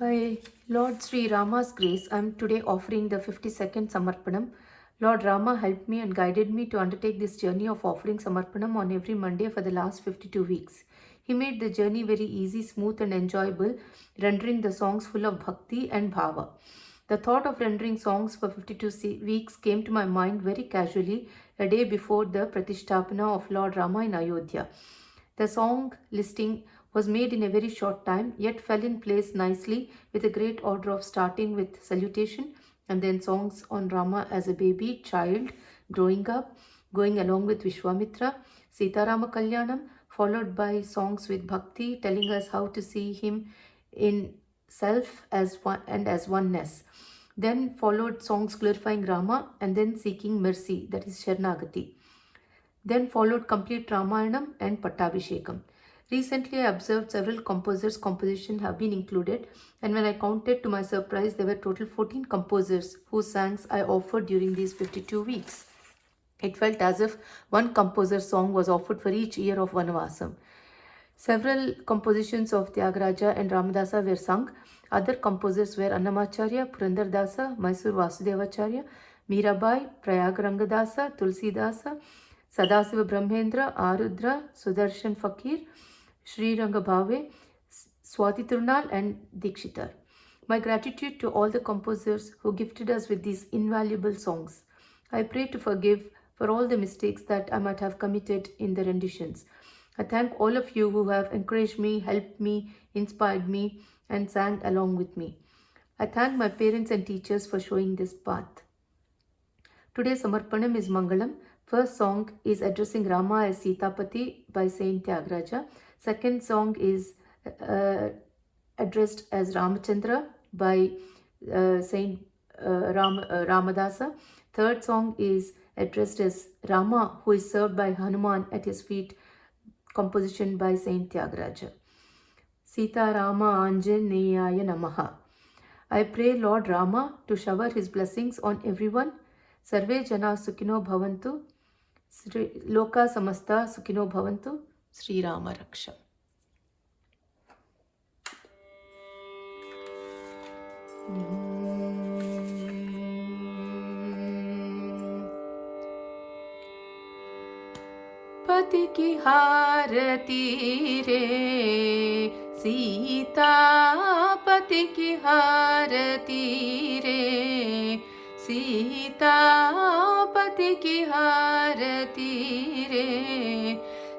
By Lord Sri Rama's grace, I am today offering the 52nd Samarpanam. Lord Rama helped me and guided me to undertake this journey of offering Samarpanam on every Monday for the last 52 weeks. He made the journey very easy, smooth, and enjoyable, rendering the songs full of bhakti and bhava. The thought of rendering songs for 52 weeks came to my mind very casually a day before the Pratishtapana of Lord Rama in Ayodhya. The song listing was made in a very short time, yet fell in place nicely with a great order of starting with salutation and then songs on Rama as a baby, child, growing up, going along with Vishwamitra, Sitarama Kalyanam, followed by songs with Bhakti, telling us how to see him in self as one and as oneness. Then followed songs glorifying Rama and then seeking mercy, that is Sharanagati. Then followed complete Ramayanam and Pattabhishekam. Recently, I observed several composers' compositions have been included, and when I counted, to my surprise, there were total 14 composers whose songs I offered during these 52 weeks. It felt as if one composer's song was offered for each year of Vanavasam. Several compositions of Tyagaraja and Ramadasa were sung. Other composers were Annamacharya, Purandardasa, Mysore Vasudevacharya, Mirabai, Prayag Rangadasa, Tulsidasa, Sadasiva Brahmendra, Arudra, Sudarshan Fakir, Sri Rangabhave, Swati Tirunal, and Dikshitar. My gratitude to all the composers who gifted us with these invaluable songs. I pray to forgive for all the mistakes that I might have committed in the renditions. I thank all of you who have encouraged me, helped me, inspired me, and sang along with me. I thank my parents and teachers for showing this path. Today's Samarpanam is Mangalam. First song is addressing Rama as Sitapati by Saint Tyagaraja. Second song is addressed as Ramachandra by Saint Ramadasa. Third song is addressed as Rama, who is served by Hanuman at his feet, composition by Saint Tyagaraja. Sita Rama Anjaneyaya Namaha. I pray Lord Rama to shower his blessings on everyone. Sarve Jana Sukhino Bhavantu. Loka Samasta Sukhino Bhavantu. Sri Rama Raksha. पति की हारती रे सीता, पति की हारती रे सीता, पति की हारती रे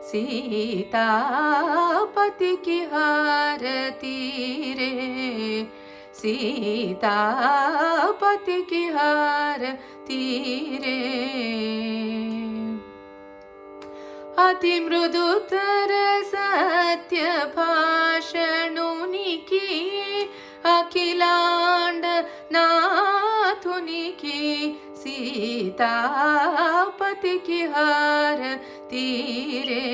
सीता, पति की हारती रे सीता, पति की हारती रे अति मृदुतर सत्य भाषणुनिकी अखिलांड नाथुनिकी सीतापति की हार तीरे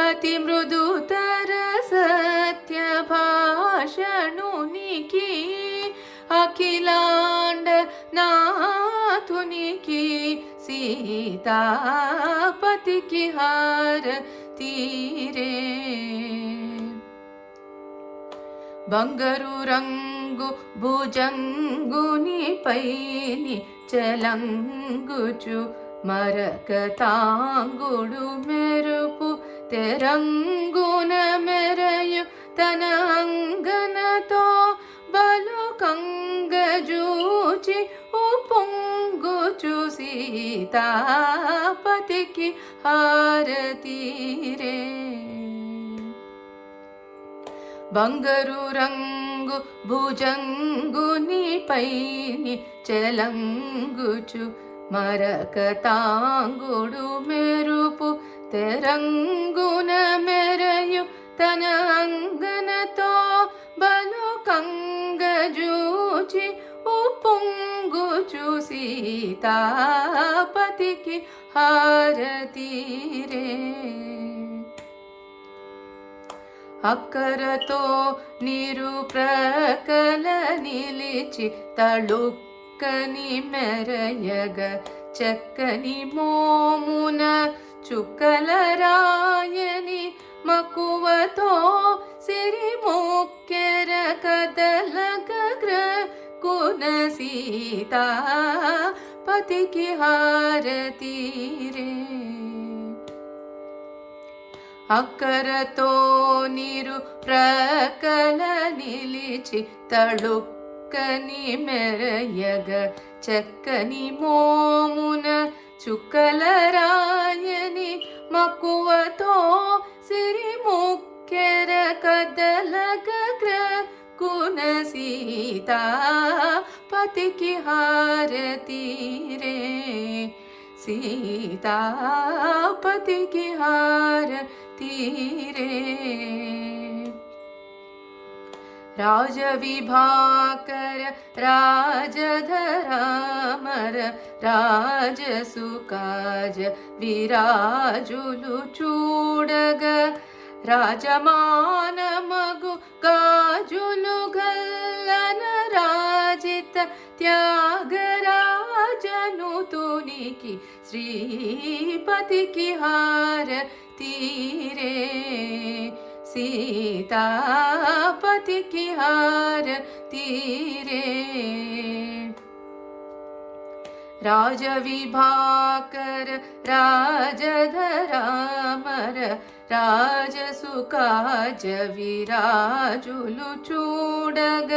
अति मृदुतर सत्य भाषणुनिकी अखिलांड नाथुनिकी सीतापति की हार तीरे బంగారు రంగు భుజంగుని పైని చలంగుచు మరక తాంగుడు మెరుపు తెరంగున మెరయు తన అంగనతో బలు కంగజూచి ఉప్పొంగుచు సీతాపతికి హారతీరే బంగారు రంగు భుజంగుని పైని చలంగుచు మరక తాంగుడు మెరుపు తెరంగున మెరయు తన అంగనతో బలు కంగజూచి ఉప్పొంగుచు సీతాపతికి హారతీరే అక్కరతో నిరుప్రకల నిలిచి తళుక్కని మెరయగ చక్కని మోమున చుక్కల రాయని మకువతో సిరిమో సీతాపతికి హారతి రే. అక్కరతో నీరు ప్రకల నిలిచి తళుక్కని మెరయగ చక్కని మోమున చుక్కల రాయని మక్కువతో సిరి ముక్కెర కదలగ కున సీతాపతికి హారతి రే. సీతాపతికి హారతి రే. రాజవిభాకర రాజధరామర రాజసుకాజ విరాజులు చూడగ రాజమానమగు గాజులు గల్లన రాజిత త్యాగరాజను తునికి శ్రీపతికి హారతి రే. సీతాపతికి హారతి రే. రాజవిభాకర రాజధరామర రాజసుకాజ విరాజులు చూడగ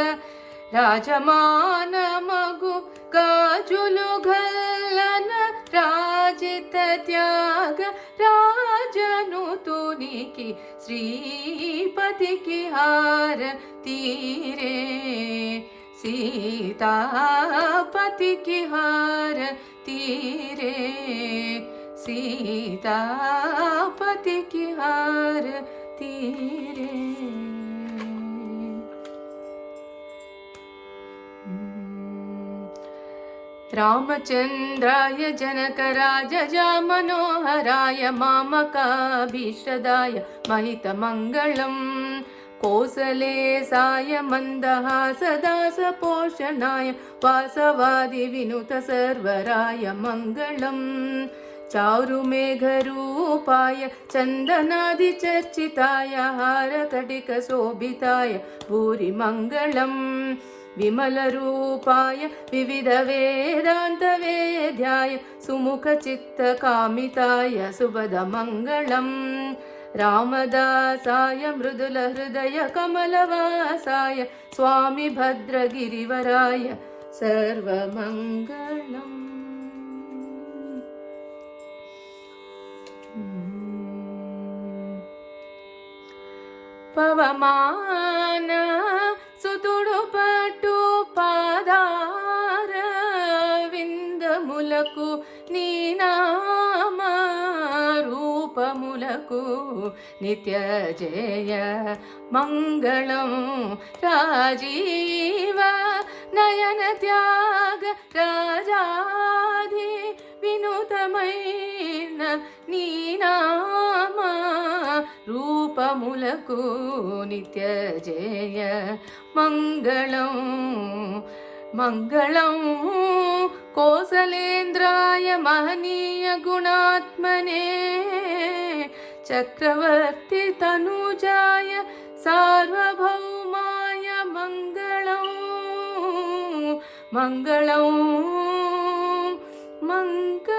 రాజమానమగు గాజులు గల్లన రాజిత త్యాగ రాజను తునికి శ్రీపతికి హారతి రే. సీతాపతికి హారతి రే. సీతాపతికి హారతి రే. రామచంద్రాయ జనకరాజజా మనోహరాయ మామకాభీష్టదాయ महितमङ्गलं कोसलेशाय मन्दहासदासपोषणाय वासवादिविनुतसर्वराय मङ्गलम् चारुमेघरूपाय चन्दनादिचर्चिताय हारकटिकशोभिताय भूरिमङ्गलम् विमलरूपाय विविधवेदान्तवेद्याय सुमुखचित्तकामिताय सुभदमङ्गलम् रामदासाय मृदुलहृदय कमलवासाय स्वामी भद्रगिरिवराय सर्वमङ्गलम्। पवमान सुतुडु पट्टु पादार विंदमुలకు నీ నామ రూపములకు నిత్య జయ మంగళం రాజీవ నయన త్యాగ రాజాధి వినూతమైన నీ నామ రూపములకు నిత్య జయ మంగళం మంగళం కోసలేంద్రాయ మహనీయ గుణాత్మనే చక్రవర్తి తనుజాయ సార్వభౌమాయ మంగళం మంగళం మంగళం।